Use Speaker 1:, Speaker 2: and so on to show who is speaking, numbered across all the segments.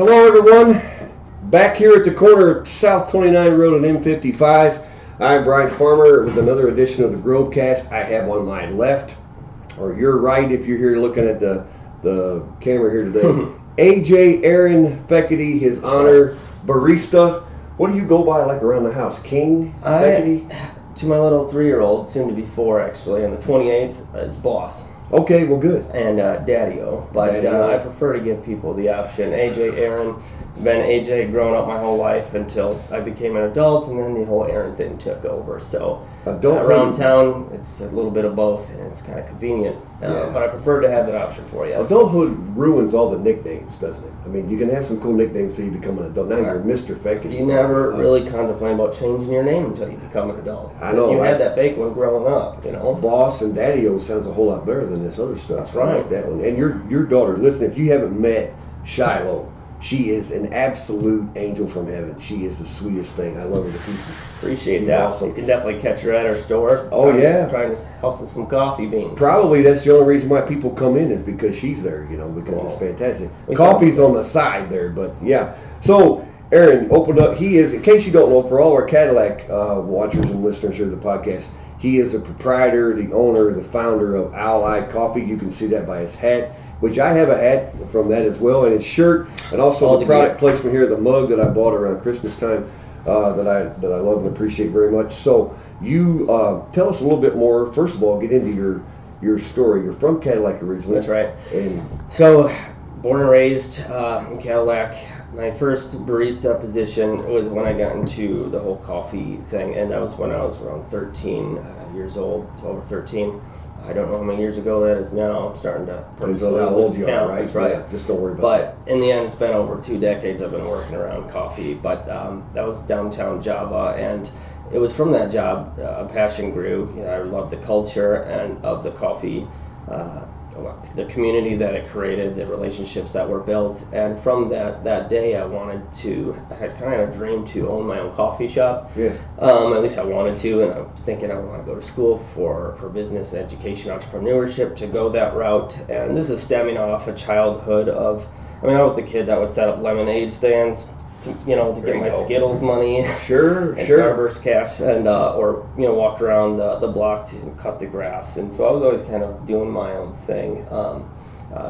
Speaker 1: Hello everyone, back here at the corner of South 29 Road and M55. I'm Brian Farmer with another edition of the TheGroveCast. I have on my left, or your right if you're here looking at the camera here today, AJ Aaron Fekete, his honor barista. What do you go by like around the house? King Fekete?
Speaker 2: To my little 3-year-old, soon to be 4 actually, and the 28th is boss.
Speaker 1: Okay, well good.
Speaker 2: And Daddy-O, but I prefer to give people the option. AJ Aaron, been AJ growing up my whole life until I became an adult, and then the whole Aaron thing took over. So around town, it's a little bit of both, and it's kind of convenient. But I prefer to have that option for you.
Speaker 1: Adulthood ruins all the nicknames, doesn't it? I mean, you can have some cool nicknames till you become an adult. Now you're Mr. Fekete.
Speaker 2: You never really contemplate about changing your name until you become an adult.
Speaker 1: I know.
Speaker 2: You had that fake one growing up, you know.
Speaker 1: Boss and Daddy-O sounds a whole lot better than this other stuff.
Speaker 2: That's right.
Speaker 1: I like that one. And your daughter, listen, if you haven't met Shiloh, she is an absolute angel from heaven. She is the sweetest thing. I love her to pieces.
Speaker 2: Appreciate that. Awesome. You can definitely catch her at her store. Trying to hustle some coffee beans.
Speaker 1: Probably that's the only reason why people come in is because she's there, you know, because it's fantastic. Coffee's on the side there, but yeah. So Aaron opened up. He is, in case you don't know, for all our Cadillac watchers and listeners here to the podcast, he is the proprietor, the owner, the founder of Ally Coffee. You can see that by his hat, which I have a hat from that as well, and his shirt, and also the product placement here, the mug that I bought around Christmas time that I love and appreciate very much. So you tell us a little bit more. First of all, get into your story. You're from Cadillac originally.
Speaker 2: That's right.
Speaker 1: And
Speaker 2: so, born and raised in Cadillac. My first barista position was when I got into the whole coffee thing, and that was when I was around 13 years old, 12 or 13. I don't know how many years ago that is now. I'm starting to
Speaker 1: purposely lose count. Right? Yeah, just don't worry about that.
Speaker 2: But in the end, it's been over 2 decades I've been working around coffee. But that was downtown Java, and it was from that job a passion grew. You know, I loved the culture and of the coffee, the community that it created, the relationships that were built, and from that day I had kind of a dream to own my own coffee shop.
Speaker 1: Yeah.
Speaker 2: At least I wanted to, and I was thinking I want to go to school for business, education, entrepreneurship, to go that route. And this is stemming off a childhood of, I was the kid that would set up lemonade stands to get my Skittles money,
Speaker 1: sure,
Speaker 2: Starburst cash, and or walk around the block to cut the grass. And so I was always kind of doing my own thing,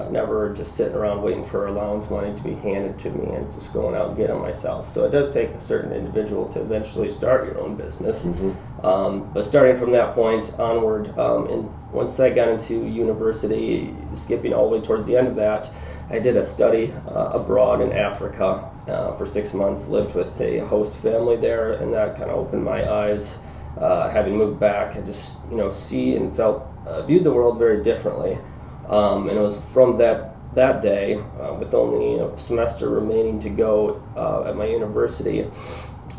Speaker 2: never just sitting around waiting for allowance money to be handed to me and just going out and getting it myself. So it does take a certain individual to eventually start your own business. Mm-hmm. But starting from that point onward, and once I got into university, skipping all the way towards the end of that, I did a study abroad in Africa for 6 months, lived with a host family there, and that kind of opened my eyes. Having moved back, I just see and viewed the world very differently. And it was from that day, with only a semester remaining to go at my university,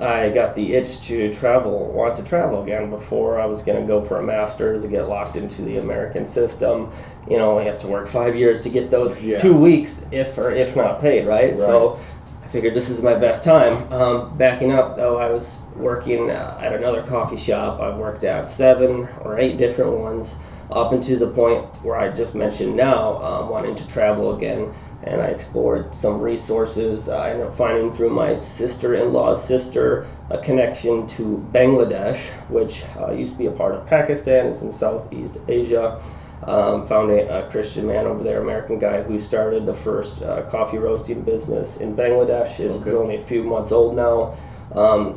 Speaker 2: I got the itch to want to travel again. Before I was going to go for a master's and get locked into the American system. You have to work 5 years to get those 2 weeks, if not paid, right? So I figured this is my best time. Backing up, though, I was working at another coffee shop. I worked at 7 or 8 different ones, up into the point where I just mentioned now, wanting to travel again. And I explored some resources. I ended up finding through my sister-in-law's sister a connection to Bangladesh, which used to be a part of Pakistan. It's in Southeast Asia. Found a Christian man over there, American guy, who started the first coffee roasting business in Bangladesh. It's only a few months old now.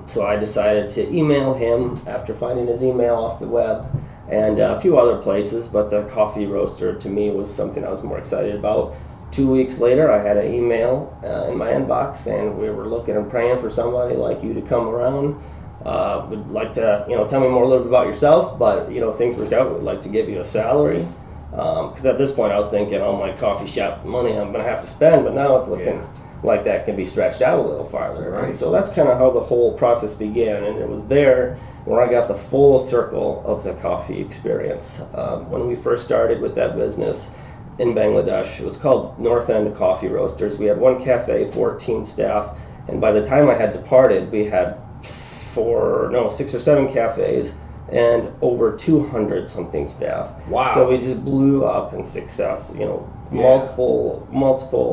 Speaker 2: So I decided to email him after finding his email off the web and a few other places, but the coffee roaster to me was something I was more excited about. 2 weeks later, I had an email in my inbox saying we were looking and praying for somebody like you to come around. Would like to, tell me more a little bit about yourself, but, things work out. We'd like to give you a salary. Because at this point I was thinking, my coffee shop money I'm going to have to spend, but now it's looking like that can be stretched out a little farther. Right? So that's kind of how the whole process began, and it was there where I got the full circle of the coffee experience. When we first started with that business in Bangladesh, it was called North End Coffee Roasters. We had 1 cafe, 14 staff, and by the time I had departed, we had 6 or 7 cafes and over 200 something staff.
Speaker 1: Wow.
Speaker 2: So we just blew up in success, multiple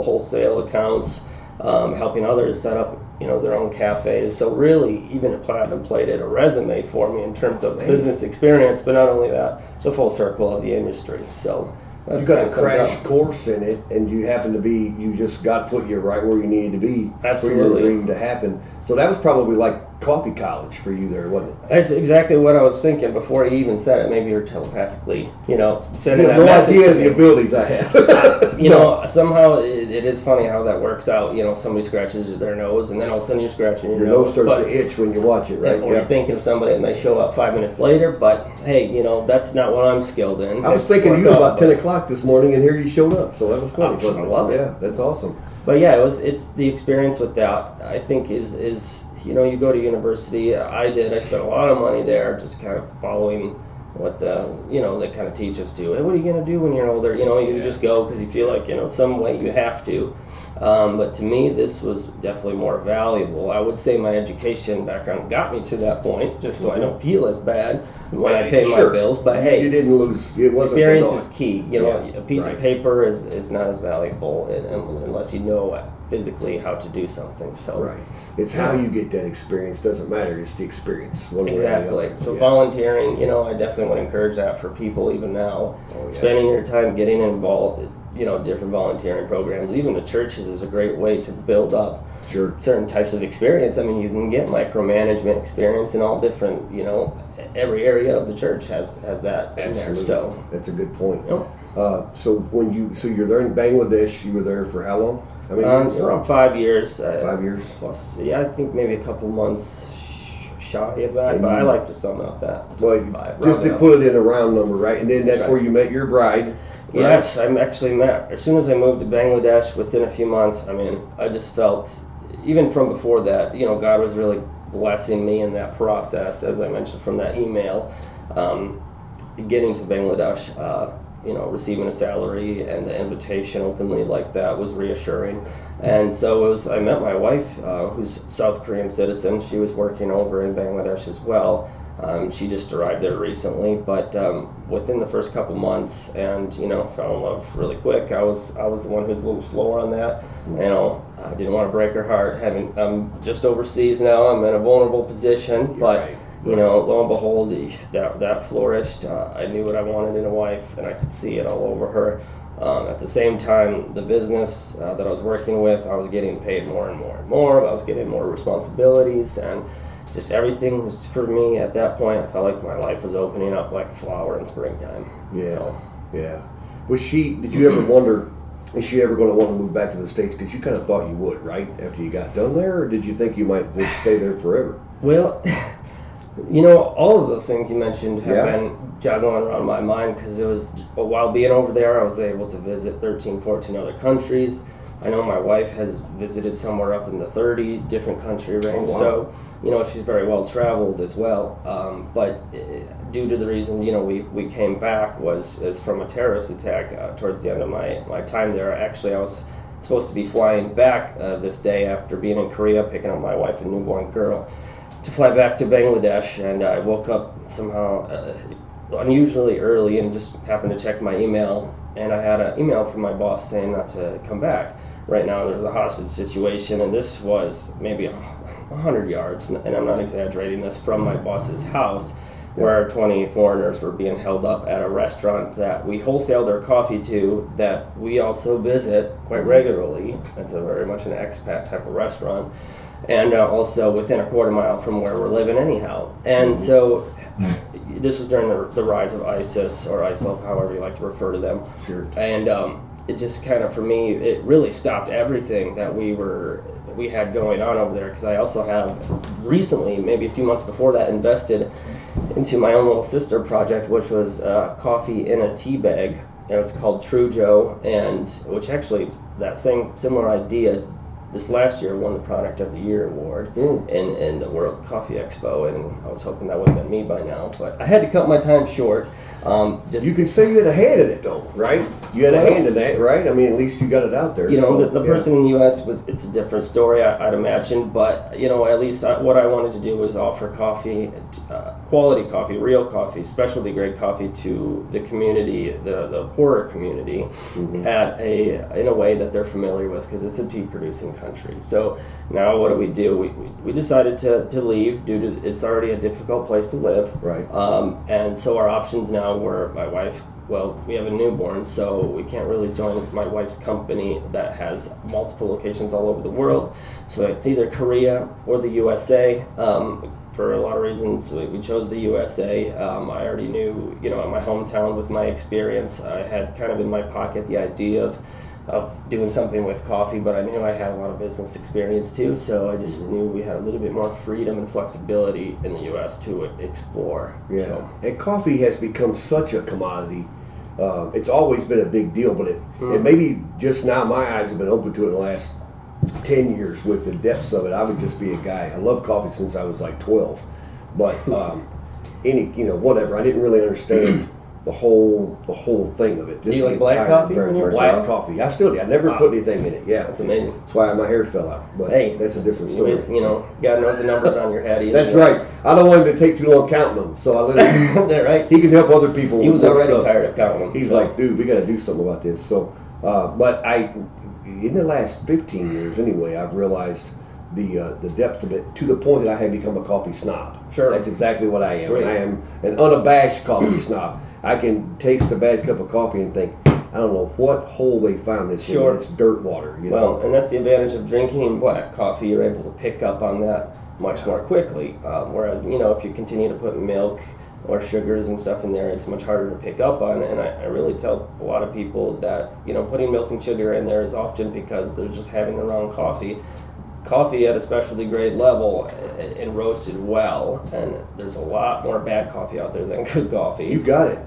Speaker 2: wholesale accounts, helping others set up, their own cafes. So really, even at Platinum plated a resume for me in terms of business experience, but not only that, the full circle of the industry. So
Speaker 1: you got a crash course in it, and you just got put you right where you needed to be for your dream to happen. So that was probably like coffee college for you there, wasn't it?
Speaker 2: That's exactly what I was thinking before he even said it. Maybe you're telepathically, sending that
Speaker 1: no
Speaker 2: message.
Speaker 1: idea of the abilities I have.
Speaker 2: Somehow it is funny how that works out. Somebody scratches their nose, and then all of a sudden you're scratching your
Speaker 1: nose starts to itch when you watch it, right?
Speaker 2: Or you're thinking of somebody and they show up 5 minutes later, but hey, that's not what I'm skilled in.
Speaker 1: I was thinking of you about 10 o'clock this morning, and here you showed up, so that was funny.
Speaker 2: I love it.
Speaker 1: Yeah, that's awesome.
Speaker 2: But yeah, it's the experience with that, I think, is you go to university. I spent a lot of money there, just kind of following what they kind of teach us to. Hey, what are you going to do when you're older? You just go because you feel like, some way you have to. But to me, this was definitely more valuable. I would say my education background got me to that point, just so I don't feel as bad when I pay my bills. But hey,
Speaker 1: you didn't lose. It wasn't
Speaker 2: experience is key. A piece of paper is not as valuable unless you know physically how to do something. So
Speaker 1: it's how you get that experience. Doesn't matter. It's the experience.
Speaker 2: Exactly. So volunteering, I definitely would encourage that for people even now. Spending your time getting involved. Different volunteering programs. Even the churches is a great way to build up certain types of experience. I mean, you can get micromanagement experience in all different, every area of the church has that in there. So
Speaker 1: that's a good point. So you're there in Bangladesh. You were there for how long? How many years?
Speaker 2: Around 5 years.
Speaker 1: 5 years
Speaker 2: plus. Yeah, I think maybe a couple months shy of that, but I like to sum up that.
Speaker 1: Well, just to put it in a round number, right? And then that's where you met your bride.
Speaker 2: Yes, I actually met, as soon as I moved to Bangladesh, within a few months, I just felt, even from before that, God was really blessing me in that process, as I mentioned from that email. Getting to Bangladesh, receiving a salary and the invitation openly like that was reassuring. And so I met my wife, who's South Korean citizen. She was working over in Bangladesh as well. She just arrived there recently, but within the first couple months, and fell in love really quick. I was the one who was a little slower on that. I didn't want to break her heart. I'm just overseas now. I'm in a vulnerable position, but lo and behold, that flourished. I knew what I wanted in a wife, and I could see it all over her. At the same time, the business that I was working with, I was getting paid more and more and more. I was getting more responsibilities, and just everything was, for me at that point, I felt like my life was opening up like a flower in springtime.
Speaker 1: Yeah. Did you ever wonder, is she ever going to want to move back to the States? Because you kind of thought you would, right, after you got done there? Or did you think you might just stay there forever?
Speaker 2: Well, all of those things you mentioned have been juggling around my mind, because it was, while being over there, I was able to visit 13, 14 other countries. I know my wife has visited somewhere up in the 30 different country range.
Speaker 1: Oh, wow.
Speaker 2: So, she's very well traveled as well. But due to the reason, we came back is from a terrorist attack towards the end of my time there. Actually, I was supposed to be flying back this day after being in Korea, picking up my wife and newborn girl, to fly back to Bangladesh. And I woke up somehow unusually early and just happened to check my email. And I had an email from my boss saying not to come back. Right now there's a hostage situation, and this was maybe 100 yards, and I'm not exaggerating this, from my boss's house, where 20 foreigners were being held up at a restaurant that we wholesale their coffee to, that we also visit quite regularly. It's very much an expat type of restaurant, and also within a quarter mile from where we're living anyhow. And so this was during the rise of ISIS, or ISIL, however you like to refer to them.
Speaker 1: Sure.
Speaker 2: And it just kind of, for me, it really stopped everything that we had going on over there, because I also have recently, maybe a few months before that, invested into my own little sister project, which was coffee in a tea bag. And it was called True Joe, and which actually, that same similar idea, this last year won the Product of the Year award in the World Coffee Expo, and I was hoping that would have been me by now, but I had to cut my time short.
Speaker 1: You can say you had a hand in it, though, right? You had a hand in that, right? I mean, at least you got it out there.
Speaker 2: The person in the U.S. it's a different story, I'd imagine, but at least what I wanted to do was offer coffee quality coffee, real coffee, specialty grade coffee to the community, the poorer community, in a way that they're familiar with, because it's a tea producing country. So now what do? We decided to leave due to it's already a difficult place to live.
Speaker 1: Right.
Speaker 2: And so our options now were my wife. Well, we have a newborn, so we can't really join my wife's company that has multiple locations all over the world. So it's either Korea or the USA. For a lot of reasons, we chose the USA. I already knew, in my hometown with my experience, I had kind of in my pocket the idea of doing something with coffee, but I knew I had a lot of business experience too, so I just knew we had a little bit more freedom and flexibility in the U.S. to explore.
Speaker 1: Yeah,
Speaker 2: so.
Speaker 1: And coffee has become such a commodity. It's always been a big deal, but it maybe just now my eyes have been open to it in the last 10 years with the depths of it. I would just be a guy. I love coffee since I was like 12, but whatever. I didn't really understand the whole thing of it.
Speaker 2: Do you like black coffee?
Speaker 1: Black coffee. I still do. I never put anything in it. Yeah,
Speaker 2: that's amazing.
Speaker 1: That's why my hair fell out. But
Speaker 2: hey,
Speaker 1: that's a different story.
Speaker 2: God knows the numbers on your head.
Speaker 1: That's right. I don't want him to take too long counting them, so I let him.
Speaker 2: They're right.
Speaker 1: He can help other people.
Speaker 2: He was already tired of counting them.
Speaker 1: He's like, dude, we got to do something about this. So, but in the last 15 years anyway, I've realized the depth of it to the point that I have become a coffee snob.
Speaker 2: Sure.
Speaker 1: That's exactly what I am.
Speaker 2: Great.
Speaker 1: I am an unabashed coffee snob. I can taste a bad cup of coffee and think, I don't know what hole they found this in. It's dirt water.
Speaker 2: Well, and that's the advantage of drinking black coffee. You're able to pick up on that much more quickly. Whereas, if you continue to put milk or sugars and stuff in there, it's much harder to pick up on. And I really tell a lot of people that, putting milk and sugar in there is often because they're just having the wrong coffee. Coffee at a specialty grade level and roasted well, and there's a lot more bad coffee out there than good coffee.
Speaker 1: You got it.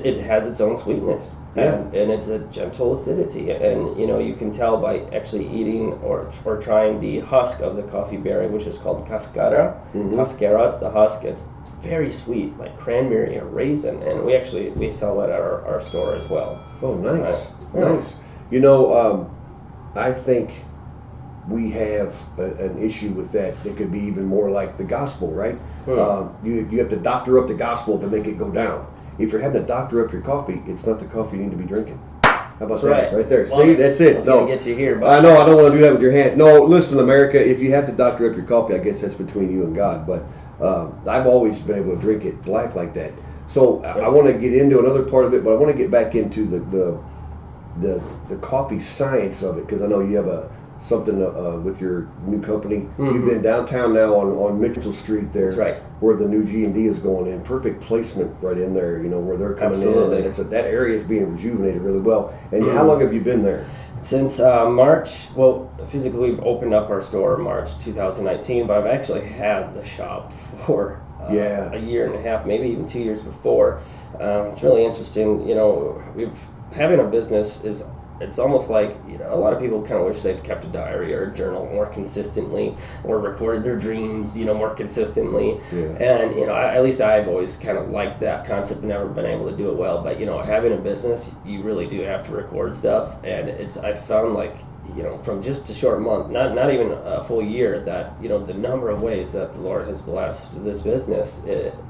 Speaker 2: It has its own sweetness, and it's a gentle acidity, and you can tell by actually eating or trying the husk of the coffee berry, which is called cascara. Cascara, it's the husk. It's very sweet, like cranberry or raisin, and we sell that at our store as well.
Speaker 1: Oh, nice, nice. I think we have an issue with that. It could be even more like the gospel, right? You have to doctor up the gospel to make it go down. If you're having to doctor up your coffee, it's not the coffee you need to be drinking. How about that? Right there. See, that's it.
Speaker 2: I was gonna get you here, but
Speaker 1: I know I don't want to do that with your hand. No, listen, America. If you have to doctor up your coffee, I guess that's between you and God. But I've always been able to drink it black like that. So I want to get into another part of it, but I want to get back into the coffee science of it, because I know you have something with your new company. You've been downtown now on Mitchell Street there.
Speaker 2: That's right.
Speaker 1: Where the new G&D is going in. Perfect placement right in there, where they're coming
Speaker 2: Absolutely.
Speaker 1: in. That area is being rejuvenated really well. And how long have you been there?
Speaker 2: Since March, well, physically we've opened up our store in March 2019, but I've actually had the shop for a year and a half, maybe even 2 years before. It's really interesting, having a business it's almost like, a lot of people kind of wish they've kept a diary or a journal more consistently, or recorded their dreams, more consistently.
Speaker 1: Yeah.
Speaker 2: And, at least I've always kind of liked that concept and never been able to do it well. But, having a business, you really do have to record stuff. And I found like, from just a short month, not even a full year, that, the number of ways that the Lord has blessed this business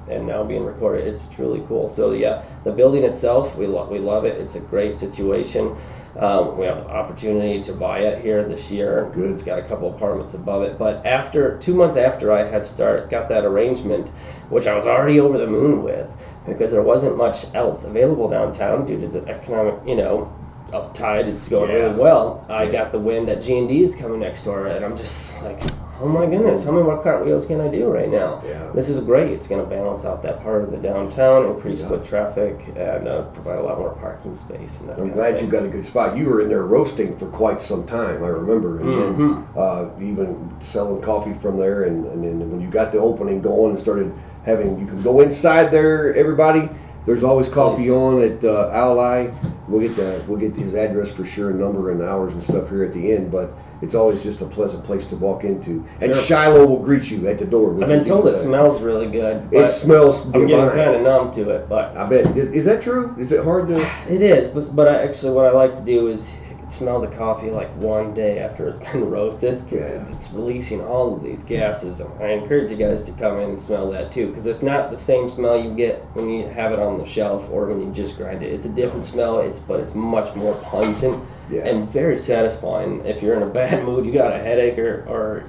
Speaker 2: and now being recorded, it's truly cool. So yeah, the building itself, we love it. It's a great situation. We have the opportunity to buy it here this year.
Speaker 1: Good.
Speaker 2: It's got a couple apartments above it. But 2 months after I had got that arrangement, which I was already over the moon with, because there wasn't much else available downtown due to the economic, uptide, it's going really well. I got the wind that G&D is coming next door, and I'm just like, oh my goodness, how many more cartwheels can I do right now?
Speaker 1: Yeah.
Speaker 2: This is great. It's going to balance out that part of the downtown, increase foot traffic, and provide a lot more parking space. And
Speaker 1: I'm glad you got a good spot. You were in there roasting for quite some time, I remember, and then even selling coffee from there. And then when you got the opening going and started you can go inside there, everybody. There's always coffee on at Ally. We'll get his address for sure, and number and hours and stuff here at the end. But it's always just a pleasant place to walk into. And Shiloh will greet you at the door.
Speaker 2: I've been told it smells really good.
Speaker 1: It smells
Speaker 2: I'm getting kind of numb to it, but
Speaker 1: I bet. Is that true? Is it hard to?
Speaker 2: It is, but what I like to do is smell the coffee like one day after it's been roasted, because it's releasing all of these gases. And I encourage you guys to come in and smell that too, because it's not the same smell you get when you have it on the shelf or when you just grind it. It's a different smell, but it's much more pungent and very satisfying. If you're in a bad mood, you got a headache, or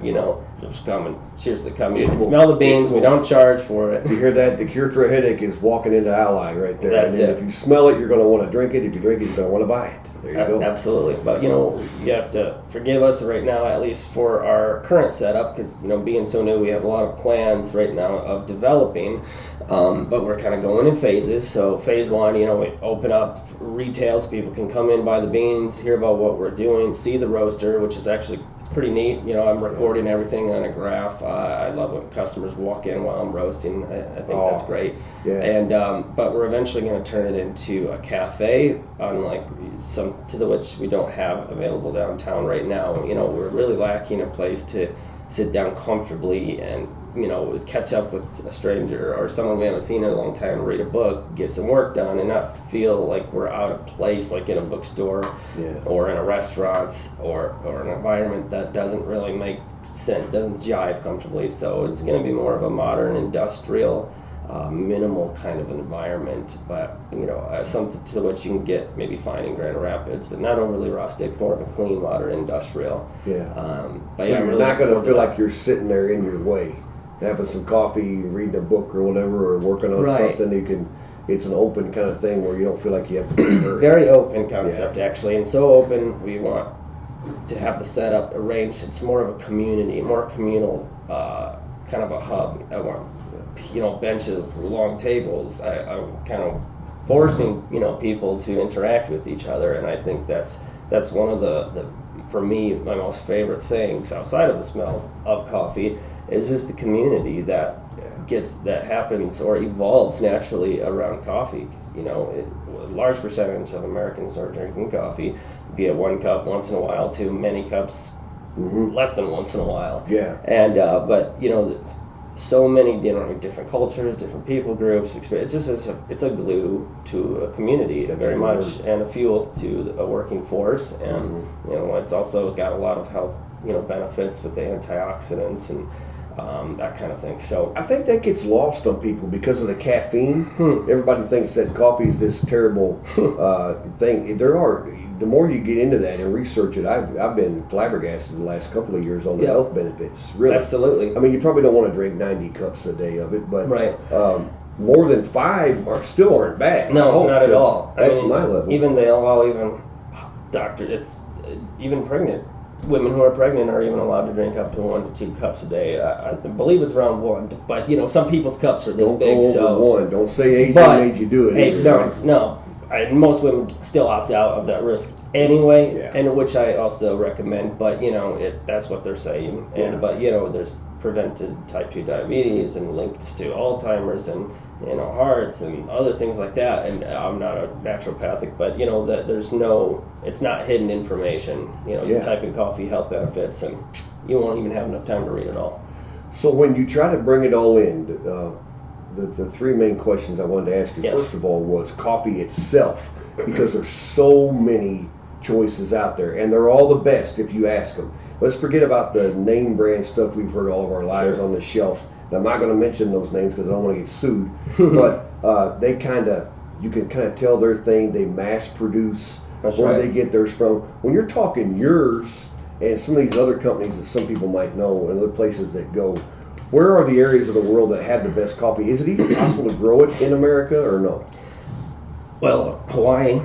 Speaker 2: just come and seriously come. You can smell the beans. We don't charge for it.
Speaker 1: You hear that? The cure for a headache is walking into Ally right there.
Speaker 2: That's
Speaker 1: and
Speaker 2: it.
Speaker 1: If you smell it, you're going to want to drink it. If you drink it, you're going to want to buy it. There you go.
Speaker 2: Absolutely. But, you have to forgive us right now, at least for our current setup, because, being so new, we have a lot of plans right now of developing, but we're kind of going in phases. So phase one, we open up retail so people can come in, buy the beans, hear about what we're doing, see the roaster, which is actually pretty neat. I'm recording everything on a graph. I love when customers walk in while I'm roasting. I think that's great.
Speaker 1: Yeah.
Speaker 2: And but we're eventually going to turn it into a cafe, unlike some to which we don't have available downtown right now. We're really lacking a place to sit down comfortably and catch up with a stranger or someone we haven't seen in a long time, read a book, get some work done, and not feel like we're out of place, like in a bookstore or in a restaurant or an environment that doesn't really make sense, doesn't jive comfortably. So it's going to be more of a modern, industrial, minimal kind of environment, but something to which you can get maybe fine in Grand Rapids, but not overly rustic, more of a clean, modern, industrial.
Speaker 1: But so you're not going to feel like you're sitting there in your way, having some coffee, reading a book or whatever, or working on something. It's an open kind of thing where you don't feel like you have to be
Speaker 2: very open concept actually, and so open we want to have the setup arranged. It's more of a community, more communal kind of a hub. I want benches, long tables. I'm kind of forcing people to interact with each other, and I think that's one of the for me my most favorite things outside of the smell of coffee is just the community that happens or evolves naturally around coffee. Because a large percentage of Americans are drinking coffee, be it one cup once in a while to many cups less than once in a while. And but so many different cultures, different people groups. It's a glue to a community very much, and a fuel to a working force. And it's also got a lot of health benefits with the antioxidants and that kind of thing. So
Speaker 1: I think that gets lost on people because of the caffeine. Everybody thinks that coffee is this terrible thing. The more you get into that and research it, I've been flabbergasted the last couple of years on the health benefits. Really,
Speaker 2: absolutely.
Speaker 1: I mean, you probably don't want to drink 90 cups a day of it, but more than 5 aren't bad.
Speaker 2: No, not at all.
Speaker 1: That's my level.
Speaker 2: Even even pregnant women who are pregnant are even allowed to drink up to 1 to 2 cups a day. I believe it's around 1, but some people's cups are this big.
Speaker 1: Don't go over 1. Don't say age made you do it.
Speaker 2: No. Most women still opt out of that risk anyway, and which I also recommend. But that's what they're saying. But there's prevented type 2 diabetes and links to Alzheimer's and hearts and other things like that. And I'm not a naturopathic, but that it's not hidden information. You type in coffee health benefits and you won't even have enough time to read it all.
Speaker 1: So when you try to bring it all in, the 3 main questions I wanted to ask you first of all was coffee itself, because there's so many choices out there and they're all the best if you ask them. Let's forget about the name brand stuff we've heard all of our lives on the shelf. Now, I'm not going to mention those names because I don't want to get sued, but you can kind of tell their thing. They mass produce where they get theirs from. When you're talking yours and some of these other companies that some people might know and other places that go, where are the areas of the world that have the best coffee? Is it even possible to grow it in America or no?
Speaker 2: Well, Hawaii,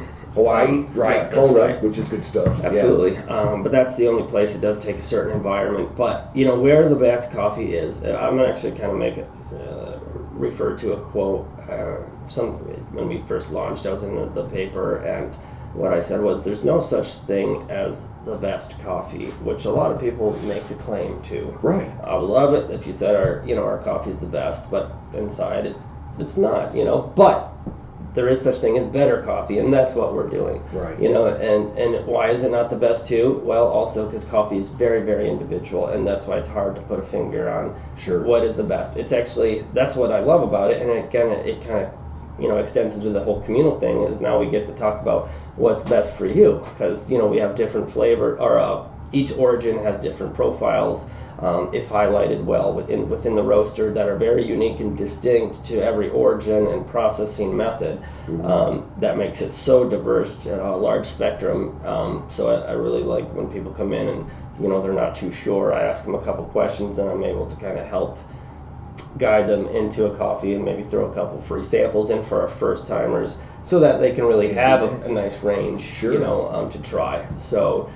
Speaker 1: right, Kona, which is good stuff.
Speaker 2: Absolutely, but that's the only place. It does take a certain environment. But where the best coffee is, I'm gonna actually kind of refer to a quote. When we first launched, I was in the paper, and what I said was, "There's no such thing as the best coffee," which a lot of people make the claim to.
Speaker 1: Right.
Speaker 2: I would love it if you said our coffee's the best, but inside it's not. But there is such thing as better coffee, and that's what we're doing.
Speaker 1: Right.
Speaker 2: And why is it not the best too? Well, also because coffee is very, very individual, and that's why it's hard to put a finger on what is the best. It's actually, that's what I love about it, and it kind of extends into the whole communal thing is now we get to talk about what's best for you, because we have different flavor, or each origin has different profiles, if highlighted well within the roaster, that are very unique and distinct to every origin and processing method. That makes it so diverse, a large spectrum. So I really like when people come in and they're not too sure. I ask them a couple questions and I'm able to kind of help guide them into a coffee and maybe throw a couple free samples in for our first timers, so that they can really have a nice range, to try. So,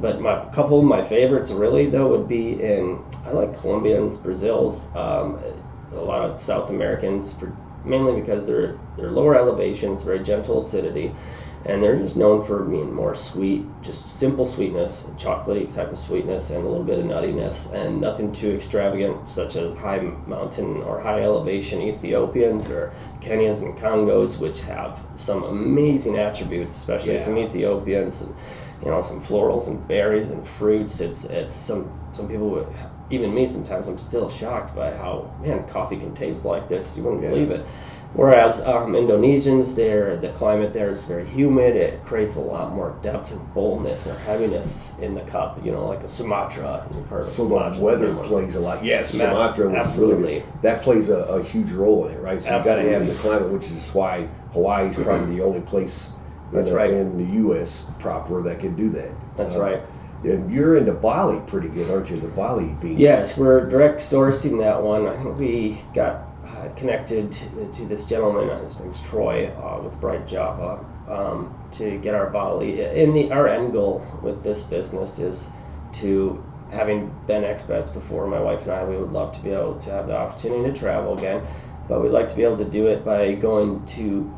Speaker 2: but a couple of my favorites really though would be I like Colombians, Brazils, a lot of South Americans, mainly because they're lower elevations, very gentle acidity, and they're just known for being more sweet, just simple sweetness, chocolatey type of sweetness, and a little bit of nuttiness, and nothing too extravagant, such as high mountain or high elevation Ethiopians or Kenyas and Congos, which have some amazing attributes, especially some Ethiopians, and some florals and berries and fruits. It's some people, even me sometimes, I'm still shocked by how, coffee can taste like this. You wouldn't believe it. Whereas Indonesians, the climate there is very humid. It creates a lot more depth and boldness or heaviness in the cup, like a Sumatra. You've heard of Sumatra.
Speaker 1: So the weather plays a lot. Yes, Sumatra was
Speaker 2: absolutely.
Speaker 1: Really, that plays a huge role in it, right? So you've got to have the climate, which is why Hawaii is probably the only place in the U.S. proper that can do that.
Speaker 2: That's right.
Speaker 1: And you're into Bali pretty good, aren't you? The Bali beans.
Speaker 2: Yes, we're direct sourcing that one. I think we got connected to this gentleman, his name's Troy, with Bright Java, to get our Bali. Our end goal with this business is to, having been expats before, my wife and I, we would love to be able to have the opportunity to travel again, but we'd like to be able to do it by going to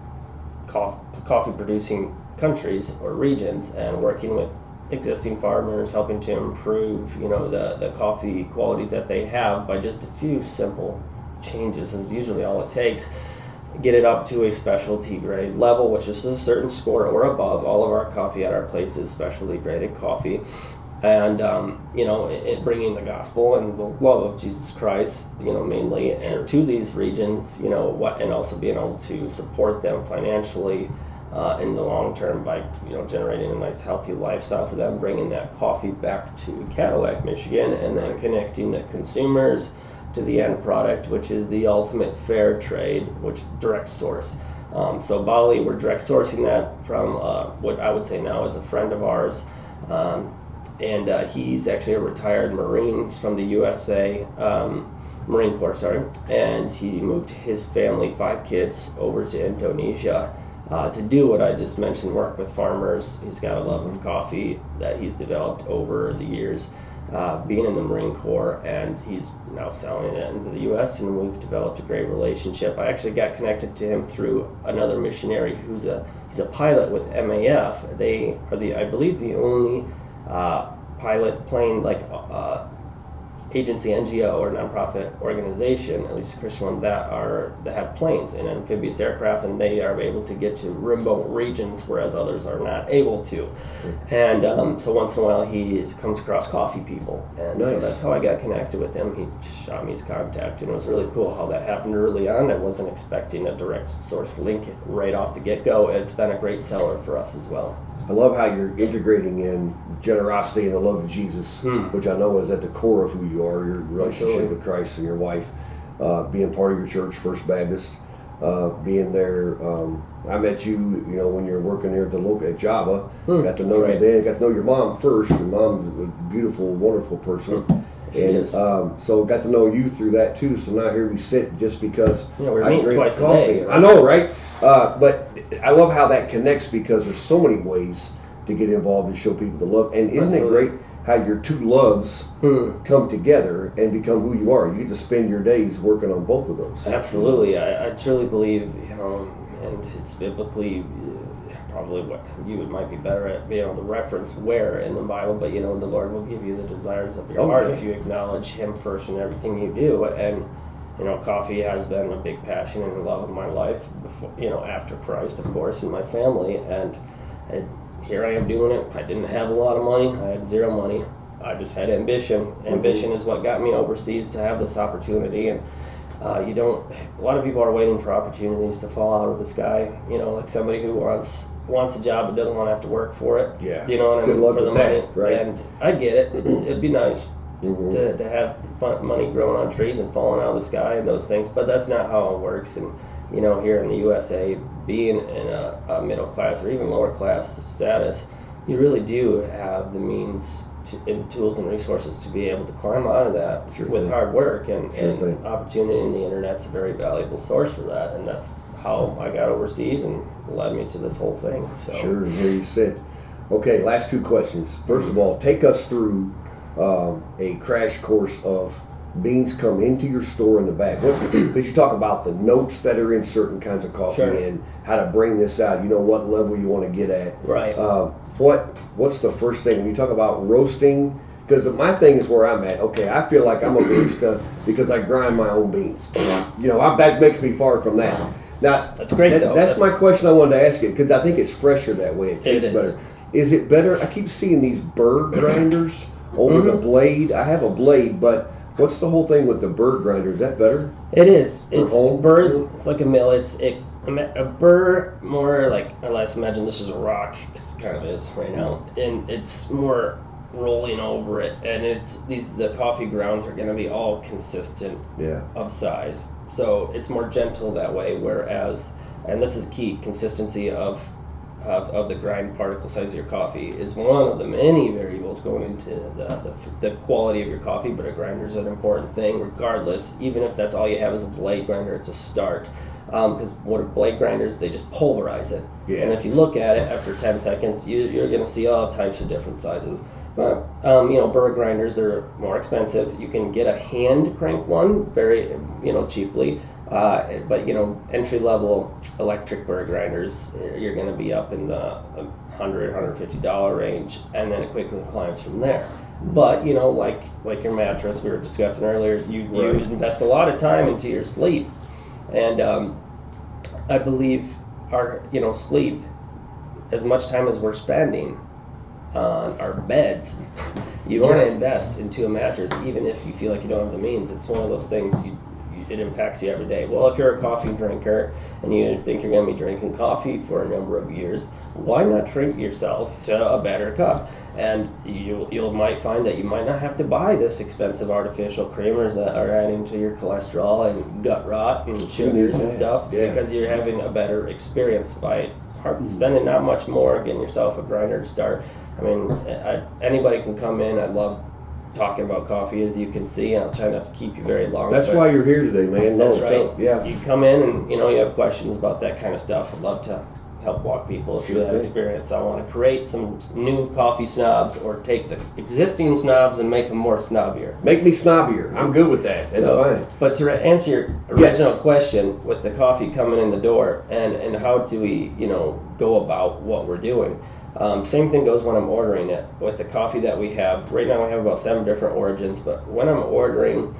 Speaker 2: coffee producing countries or regions and working with existing farmers, helping to improve the coffee quality that they have by just a few simple changes is usually all it takes. Get it up to a specialty grade level, which is a certain score or above. All of our coffee at our place is specialty graded coffee, and bringing the gospel and the love of Jesus Christ, mainly, and to these regions, and also being able to support them financially in the long term by generating a nice healthy lifestyle for them, bringing that coffee back to Cadillac, Michigan, and then connecting the consumers to the end product, which is the ultimate fair trade, which direct source. So Bali, we're direct sourcing that from what I would say now is a friend of ours, and he's actually a retired Marine. He's from the USA, Marine Corps, sorry, and he moved his family, 5 kids, over to Indonesia to do what I just mentioned, work with farmers. He's got a love of coffee that he's developed over the years, being in the Marine Corps, and he's now selling it into the U.S., and we've developed a great relationship. I actually got connected to him through another missionary he's a pilot with MAF. They are I believe the only pilot plane agency, NGO, or nonprofit organization, at least a Christian one, that have planes and amphibious aircraft, and they are able to get to remote regions, whereas others are not able to. And so once in a while he comes across coffee people, and so that's how I got connected with him. He shot me his contact, and it was really cool how that happened early on. I wasn't expecting a direct source link right off the get-go. It's been a great seller for us as well.
Speaker 1: I love how you're integrating in generosity and the love of Jesus, which I know is at the core of who you are, your relationship with Christ and your wife, being part of your church, First Baptist, being there. I met you, when you were working there at Java. Got to know you then. Got to know your mom first. Your mom's a beautiful, wonderful person. And so got to know you through that too. So now here we sit just because I drink
Speaker 2: twice
Speaker 1: coffee.
Speaker 2: A day, right?
Speaker 1: I know, right? But I love how that connects, because there's so many ways to get involved and show people the love. And isn't it great how your two loves come together and become who you are? You get to spend your days working on both of those.
Speaker 2: Absolutely. I truly believe, and it's biblically probably what you might be better at being able to reference where in the Bible, but the Lord will give you the desires of your heart if you acknowledge Him first in everything you do. And coffee has been a big passion and love of my life before, after Christ, of course, and my family. And here I am doing it. I didn't have a lot of money. I had zero money. I just had ambition. Ambition is what got me overseas to have this opportunity, and a lot of people are waiting for opportunities to fall out of the sky. You know, like somebody who wants a job but doesn't want to have to work for it.
Speaker 1: Yeah.
Speaker 2: You know what I mean?
Speaker 1: Good luck
Speaker 2: for the
Speaker 1: with
Speaker 2: money.
Speaker 1: that, right?
Speaker 2: And I get it. It'd be nice to have money growing on trees and falling out of the sky and those things, but that's not how it works. And you know, here in the USA, being in a middle class or even lower class status, you really do have the means and tools and resources to be able to climb out of that with hard work and opportunity. And the internet's a very valuable source for that, and that's how I got overseas and led me to this whole thing. So.
Speaker 1: Sure, here you sit. Okay, last two questions. First of all, take us through a crash course of beans come into your store in the back. Because you talk about the notes that are in certain kinds of coffee and how to bring this out. You know what level you want to get at.
Speaker 2: Right.
Speaker 1: What's the first thing when you talk about roasting? Because my thing is where I'm at. Okay, I feel like I'm a barista because I grind my own beans. You know, that makes me far from that. Now,
Speaker 2: that's great.
Speaker 1: That's my question I wanted to ask you, because I think it's fresher that way. It tastes better. Is it better? I keep seeing these bird grinders over the blade. I have a blade, but what's the whole thing with the bird grinder? Is that better?
Speaker 2: It is. It's birds. It's like a mill. A burr, more like, let's imagine this is a rock, it kind of is right now, and it's more rolling over it, and the coffee grounds are going to be all consistent of size, so it's more gentle that way, whereas, and this is key, consistency of the grind particle size of your coffee is one of the many variables going into the quality of your coffee, but a grinder is an important thing regardless, even if that's all you have is a blade grinder, it's a start. Because what blade grinders, they just pulverize it. Yeah. And if you look at it after 10 seconds, you're going to see all types of different sizes. But, burr grinders, they're more expensive. You can get a hand crank one very, cheaply. But, entry-level electric burr grinders, you're going to be up in the $100, $150 range, and then it quickly climbs from there. But, like your mattress we were discussing earlier, you invest a lot of time into your sleep. And I believe our sleep, as much time as we're spending on our beds, you want to invest into a mattress, even if you feel like you don't have the means. It's one of those things it impacts you every day. Well, if you're a coffee drinker and you think you're going to be drinking coffee for a number of years, why not treat yourself to a better cup? And you might find that you might not have to buy this expensive artificial creamers that are adding to your cholesterol and gut rot and sugars and stuff, because you're having a better experience by spending not much more, getting yourself a grinder to start. I mean, anybody can come in. I love talking about coffee, as you can see. I'll try not to keep you very long.
Speaker 1: That's why you're here today, man.
Speaker 2: That's right. Yeah. You come in and you have questions about that kind of stuff. I'd love to help walk people through that experience. I want to create some new coffee snobs, or take the existing snobs and make them more snobbier.
Speaker 1: Make me snobbier. I'm good with that. That's fine.
Speaker 2: But to answer your original question with the coffee coming in the door, and how do we, go about what we're doing? Same thing goes when I'm ordering it. With the coffee that we have, right now we have about 7 different origins, but when I'm ordering,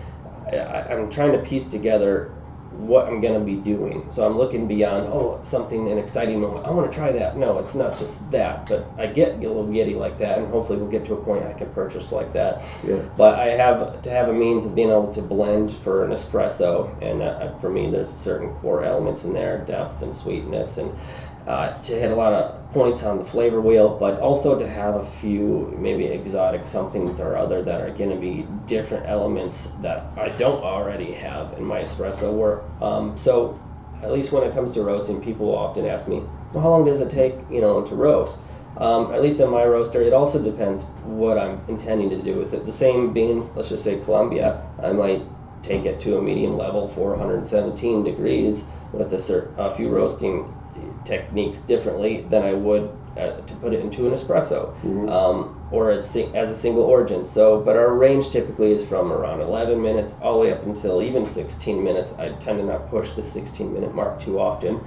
Speaker 2: I'm trying to piece together what I'm going to be doing. So I'm looking beyond, an exciting moment. I want to try that. No, it's not just that, but I get a little giddy like that, and hopefully we'll get to a point I can purchase like that. Yeah. But I have to have a means of being able to blend for an espresso, and for me there's certain core elements in there, depth and sweetness, and to hit a lot of points on the flavor wheel, but also to have a few maybe exotic somethings or other that are going to be different elements that I don't already have in my espresso. So at least when it comes to roasting, people will often ask me, well, how long does it take, to roast? At least in my roaster, it also depends what I'm intending to do with it. The same bean, let's just say Colombia, I might take it to a medium level, 417 degrees, with a few roasting techniques differently than I would to put it into an espresso, or as a single origin. But our range typically is from around 11 minutes all the way up until even 16 minutes. I tend to not push the 16-minute mark too often.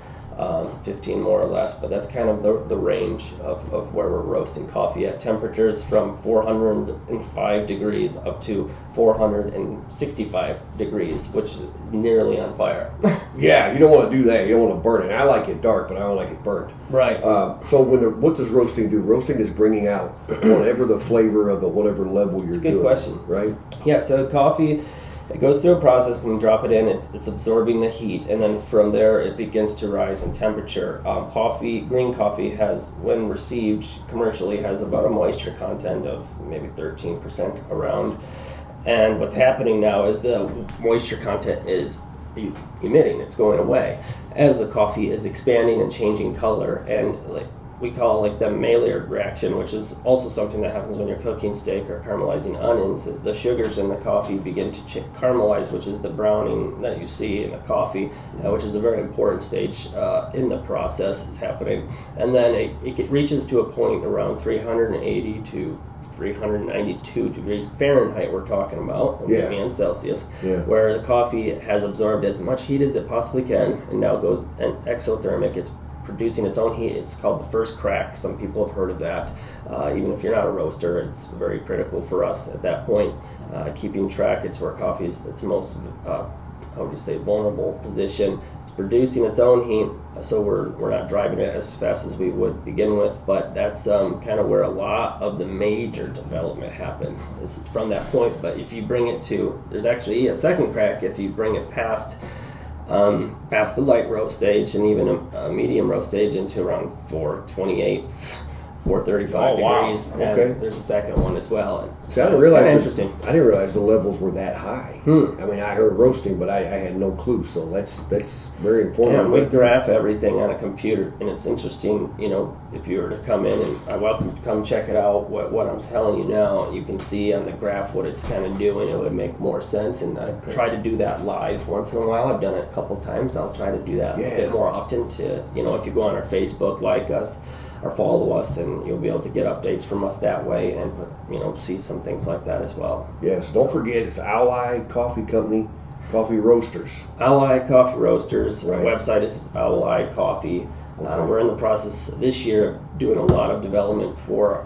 Speaker 2: 15 more or less, but that's kind of the range of where we're roasting coffee at temperatures from 405 degrees up to 465 degrees, which is nearly on fire.
Speaker 1: Yeah, you don't want to do that. You don't want to burn it. I like it dark, but I don't like it burnt.
Speaker 2: Right.
Speaker 1: So what does roasting do? Roasting is bringing out whatever the flavor of the whatever level you're doing.
Speaker 2: Good question.
Speaker 1: Right?
Speaker 2: Yeah, so coffee, it goes through a process. When you drop it in, it's absorbing the heat, and then from there it begins to rise in temperature. Green coffee has, when received commercially, has about a moisture content of maybe 13% around. And what's happening now is the moisture content is emitting, it's going away as the coffee is expanding and changing color, and like we call the Maillard reaction, which is also something that happens when you're cooking steak or caramelizing onions. Is the sugars in the coffee begin to caramelize, which is the browning that you see in the coffee, which is a very important stage in the process. It's happening, and then it reaches to a point around 380 to 392 degrees Fahrenheit we're talking about, and Celsius, where the coffee has absorbed as much heat as it possibly can, and now goes and exothermic. It's producing its own heat. It's called the first crack. Some people have heard of that. Even if you're not a roaster, it's very critical for us at that point. Keeping track, it's where coffee is its most, vulnerable position. It's producing its own heat, so we're not driving it as fast as we would begin with, but that's kind of where a lot of the major development happens, is from that point. But if you bring it to, there's actually a second crack if you bring it past the light roast stage and even a medium roast stage into around 428, 435 degrees.
Speaker 1: Okay.
Speaker 2: And there's a second one as well.
Speaker 1: See, I didn't realize
Speaker 2: interesting.
Speaker 1: I didn't realize the levels were that high. I mean, I heard roasting, but I had no clue. So that's very informative.
Speaker 2: And we graph everything on a computer, and it's interesting. If you were to come in, and I welcome you to come check it out. What I'm telling you now, you can see on the graph what it's kind of doing. It would make more sense, and I try to do that live once in a while. I've done it a couple times. I'll try to do that a bit more often. If you go on our Facebook, like us, or follow us, and you'll be able to get updates from us that way, and see some things like that as well.
Speaker 1: Yes, don't forget, it's Ally Coffee Company, Coffee Roasters.
Speaker 2: Ally Coffee Roasters.
Speaker 1: Right.
Speaker 2: Our website is Ally Coffee. We're in the process this year of doing a lot of development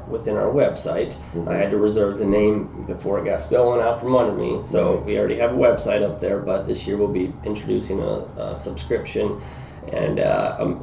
Speaker 2: within our website. I had to reserve the name before it got stolen out from under me, so we already have a website up there, but this year we'll be introducing a subscription and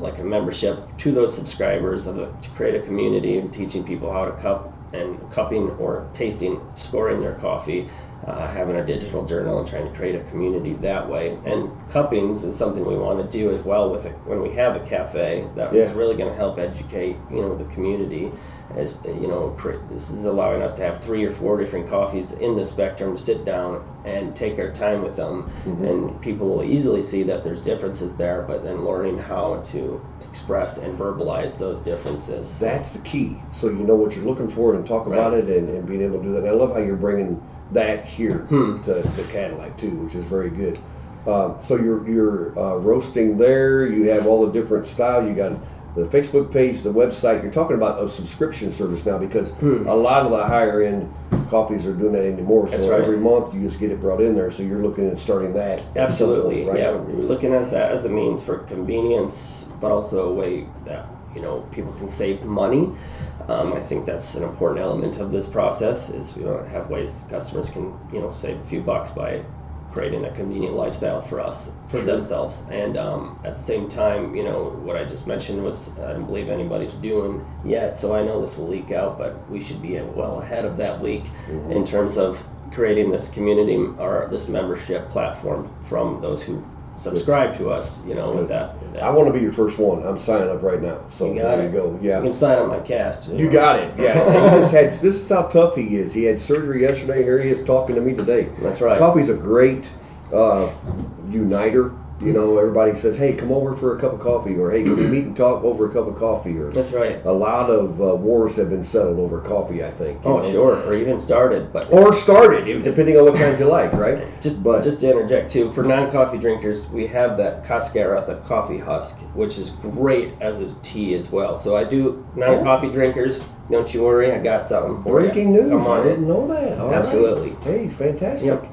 Speaker 2: like a membership to those subscribers to create a community and teaching people how to cup and cupping or tasting, scoring their coffee, having a digital journal and trying to create a community that way. And cuppings is something we want to do as well when we have a cafe. That is really going to help educate the community. As this is allowing us to have 3 or 4 different coffees in the spectrum to sit down and take our time with them, and people will easily see that there's differences there, but then learning how to express and verbalize those differences.
Speaker 1: That's the key. So you know what you're looking for and talk about it, and being able to do that. And I love how you're bringing that here to Cadillac too, which is very good. So you're roasting there. You have all the different style. You got the Facebook page, the website. You're talking about a subscription service now, because a lot of the higher end coffees are doing that anymore.
Speaker 2: That's
Speaker 1: so
Speaker 2: right.
Speaker 1: Every month you just get it brought in there. So you're looking at starting that.
Speaker 2: Absolutely,
Speaker 1: right?
Speaker 2: Yeah. We're looking at that as a means for convenience, but also a way that people can save money. I think that's an important element of this process. Is we want to have ways that customers can save a few bucks by creating a convenient lifestyle for themselves, and at the same time, what I just mentioned was I don't believe anybody's doing yet, so I know this will leak out, but we should be well ahead of that leak in terms of creating this community or this membership platform from those who subscribe to us, with that.
Speaker 1: I want to be your first one. I'm signing up right now. So there you go. Yeah.
Speaker 2: You can sign up my cast.
Speaker 1: You got it. Yeah. This is how tough he is. He had surgery yesterday, and here he is talking to me today.
Speaker 2: That's right.
Speaker 1: Coffee's a great uniter. Everybody says, hey, come over for a cup of coffee, or hey, can we meet and talk over a cup of coffee? Or
Speaker 2: that's right.
Speaker 1: A lot of wars have been settled over coffee, I think.
Speaker 2: Sure. Or even started.
Speaker 1: Depending on what kind you like, right?
Speaker 2: Just to interject too, for non-coffee drinkers, we have that cascara, the coffee husk, which is great as a tea as well. So I do non-coffee drinkers. Don't you worry, I got something for you.
Speaker 1: Breaking news! I didn't know that. All
Speaker 2: Absolutely.
Speaker 1: Right. Hey, fantastic.
Speaker 2: Yep.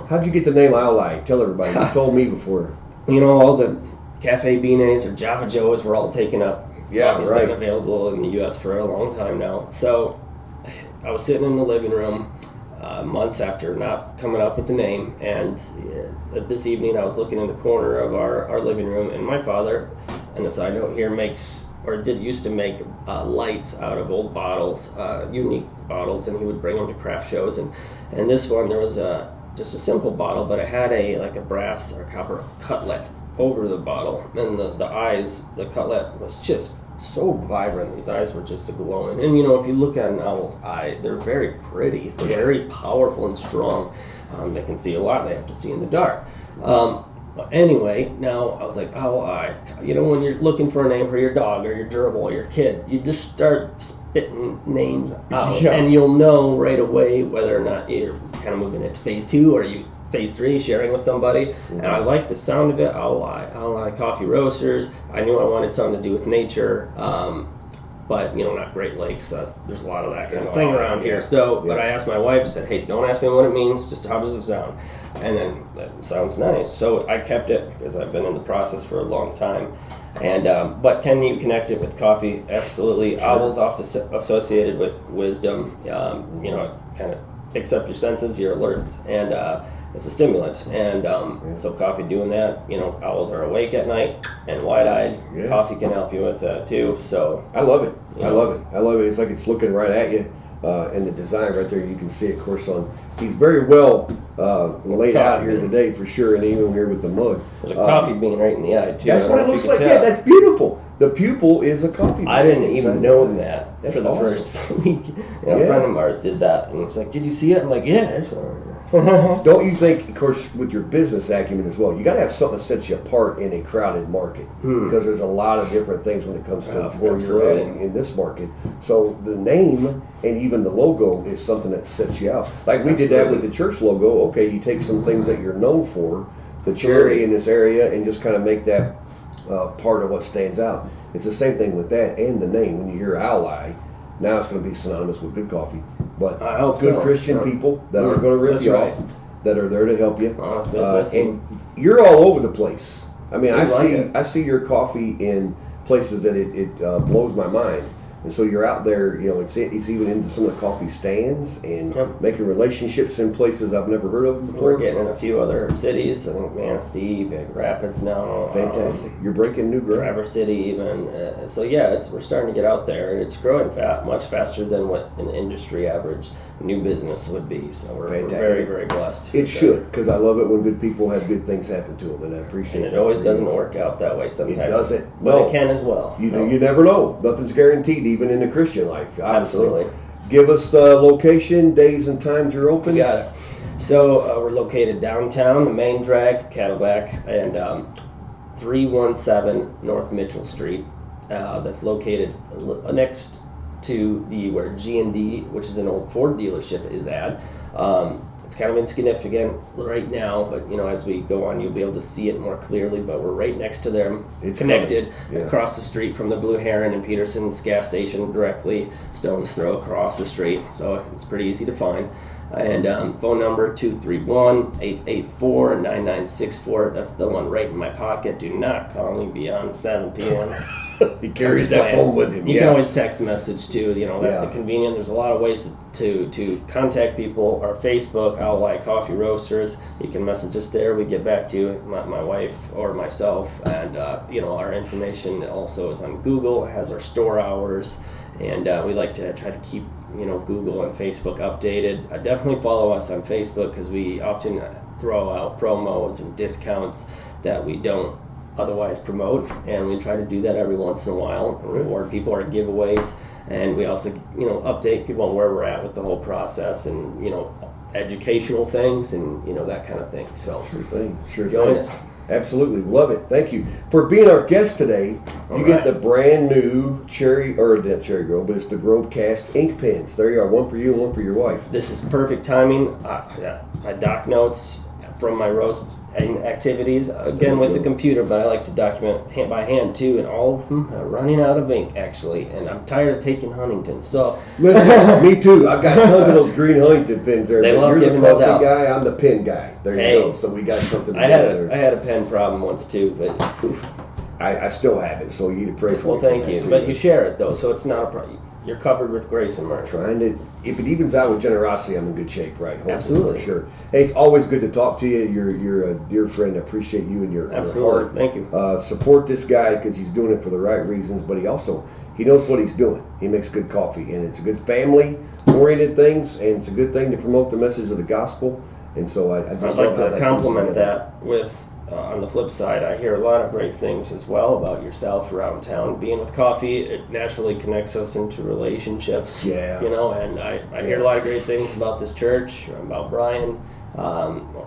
Speaker 1: How'd you get the name Ally? Tell everybody. You told me before.
Speaker 2: All the Cafe Beanes or Java Joes were all taken up.
Speaker 1: Yeah,
Speaker 2: Coffee's
Speaker 1: right.
Speaker 2: been available in the U.S. for a long time now. So I was sitting in the living room months after not coming up with a name, and this evening I was looking in the corner of our living room, and my father, and a side note here, used to make lights out of old bottles, unique bottles, and he would bring them to craft shows. And this one, there was just a simple bottle, but it had a brass or copper cutlet over the bottle, and the cutlet was just so vibrant. These eyes were just glowing. And if you look at an owl's eye, they're very pretty. They're very powerful and strong. They can see a lot. They have to see in the dark. Anyway, now I was like, owl eye. When you're looking for a name for your dog or your gerbil or your kid, you just start spitting names out, and you'll know right away whether or not you're kind of moving it to phase 2 or phase 3, sharing with somebody. Mm-hmm. And I like the sound of it. Owl eye coffee roasters. I knew I wanted something to do with nature, but not Great Lakes. There's a lot of that kind of thing around here. So, but I asked my wife. I said, hey, don't ask me what it means. Just how does it sound? And then that sounds nice. So I kept it because I've been in the process for a long time. And but can you connect it with coffee? Absolutely. Sure. Owls often associated with wisdom. It kind of picks up your senses, your alerts, and it's a stimulant. And so coffee doing that. Owls are awake at night and wide-eyed. Yeah. Coffee can help you with that too. So
Speaker 1: I love it. I love it. It's like it's looking right at you. And the design right there, you can see, of course, he's very well laid out here today for sure, and even here with the mug.
Speaker 2: There's a coffee bean right in the eye too.
Speaker 1: That's what it looks like. Yeah, that's beautiful. The pupil is a coffee bean.
Speaker 2: I didn't even know that for the
Speaker 1: awesome.
Speaker 2: first week. A friend of ours did that, and he's like, "Did you see it?" I'm like, "Yeah, it's all right."
Speaker 1: Don't you think, of course, with your business acumen as well, you got to have something that sets you apart in a crowded market, because there's a lot of different things when it comes to where you're at in this market. So the name and even the logo is something that sets you out. Like we did that with the church logo. Okay, you take some things that you're known for, the cherry in this area, and just kind of make that part of what stands out. It's the same thing with that and the name. When you hear Owl Eye, now it's going to be synonymous with good coffee. But good Christian people that aren't going to rip you off, that are there to help you. And you're all over the place. I mean, I see your coffee in places that it blows my mind. And so you're out there, it's even into some of the coffee stands and making relationships in places I've never heard of before.
Speaker 2: We're getting in a few other cities. I think Manistee, Big Rapids now.
Speaker 1: Fantastic. You're breaking new ground.
Speaker 2: Traverse City even. So we're starting to get out there, and it's growing much faster than what an industry average new business would be. So we're very, very blessed.
Speaker 1: It should, because I love it when good people have good things happen to them, and I appreciate it.
Speaker 2: And it always doesn't work out that way sometimes.
Speaker 1: It doesn't.
Speaker 2: But it can as well.
Speaker 1: You never know. Nothing's guaranteed, even in the Christian life. Obviously.
Speaker 2: Absolutely.
Speaker 1: Give us the location, days and times you're open.
Speaker 2: You got it. So we're located downtown, the main drag, Cadillac, and 317 North Mitchell Street. That's located next to where G&D, which is an old Ford dealership, is at. It's kind of insignificant right now, but as we go on, you'll be able to see it more clearly. But we're right next to them, connected across the street from the Blue Heron and Peterson's gas station, directly stone's throw across the street. So it's pretty easy to find. And phone number 231-884-9964. That's the one right in my pocket. Do not call me beyond 7 p.m.
Speaker 1: He carries that phone with him.
Speaker 2: You can always text message too. That's the convenient. There's a lot of ways to contact people. Our Facebook, Owl Eye Coffee Roasters. You can message us there. We get back to you, my wife or myself. And our information also is on Google. It has our store hours, and we like to try to keep Google and Facebook updated. Definitely follow us on Facebook, because we often throw out promos and discounts that we don't otherwise promote, and we try to do that every once in a while, reward people, or giveaways. And we also update people on where we're at with the whole process, and educational things, and that kind of thing. So
Speaker 1: sure
Speaker 2: join us.
Speaker 1: Absolutely, love it. Thank you for being our guest today. You get the brand new Cherry Grove, but it's the TheGroveCast ink pens. There you are, one for you and one for your wife.
Speaker 2: This is perfect timing. My doc notes from my roast activities, again with the computer, but I like to document by hand too, and all of them are running out of ink actually, and I'm tired of taking Huntington. So
Speaker 1: listen, me too. I've got tons of those green Huntington pens there.
Speaker 2: You're
Speaker 1: the coffee guy, I'm the pen guy. There you go. So we got something.
Speaker 2: I had a pen problem once too, but
Speaker 1: I still have it, so you need to pray for me.
Speaker 2: Well, thank you. But you share it though, so it's not a problem. You're covered with grace and mercy.
Speaker 1: Trying to, if it evens out with generosity, I'm in good shape, right? Hopefully,
Speaker 2: Absolutely.
Speaker 1: for sure. Hey, it's always good to talk to you. You're a dear friend. I appreciate you and your heart.
Speaker 2: Thank you.
Speaker 1: Support this guy because he's doing it for the right reasons, but he knows what he's doing. He makes good coffee, and it's a good family-oriented things, and it's a good thing to promote the message of the gospel. And so I'd
Speaker 2: like to compliment that with. On the flip side, I hear a lot of great things as well about yourself around town. Being with coffee, it naturally connects us into relationships.
Speaker 1: Yeah.
Speaker 2: And I hear a lot of great things about this church, about Brian. I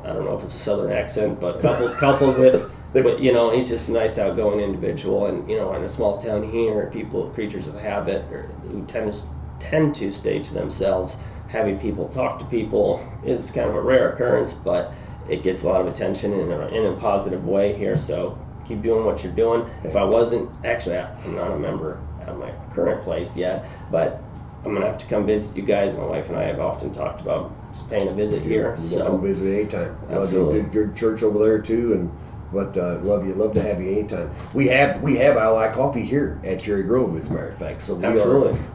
Speaker 2: don't know if it's a southern accent, but coupled with, he's just a nice outgoing individual. And, in a small town here, creatures of habit, who tend to stay to themselves, having people talk to people is kind of a rare occurrence, but it gets a lot of attention in a positive way here, so keep doing what you're doing. If I wasn't, actually, I'm not a member at my current place yet, but I'm going to have to come visit you guys. My wife and I have often talked about just paying a visit here.
Speaker 1: So come visit anytime.
Speaker 2: Absolutely.
Speaker 1: Good church over there, too, but love to have you anytime. We have I Like Coffee here at Cherry Grove, as a matter of fact. So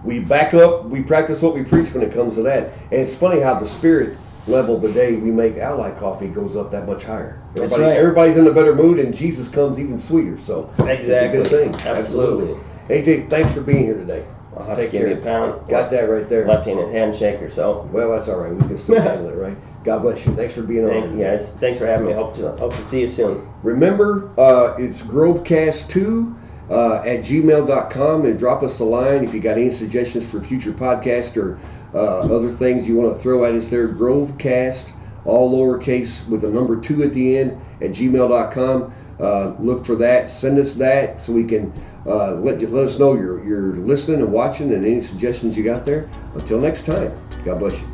Speaker 1: we back up, we practice what we preach when it comes to that. And it's funny how the spirit level the day we make I Like Coffee goes up that much higher. Everybody's in a better mood, and Jesus comes even sweeter. So
Speaker 2: exactly.
Speaker 1: It's a good thing.
Speaker 2: Absolutely.
Speaker 1: AJ, thanks for being here today.
Speaker 2: I'll have to give you a pound.
Speaker 1: Got that right there.
Speaker 2: Left-handed handshake or so.
Speaker 1: Well, that's all right. We can still handle it, right? God bless you. Thanks for being on.
Speaker 2: Thank you, guys. Thanks for having me. Hope to see you soon.
Speaker 1: Remember, it's GroveCast2 at gmail.com, and drop us a line if you got any suggestions for future podcasts or other things you want to throw at us there. GroveCast, all lowercase with a number 2 at the end, at gmail.com. Look for that. Send us that so we can let us know you're listening and watching, and any suggestions you got there. Until next time, God bless you.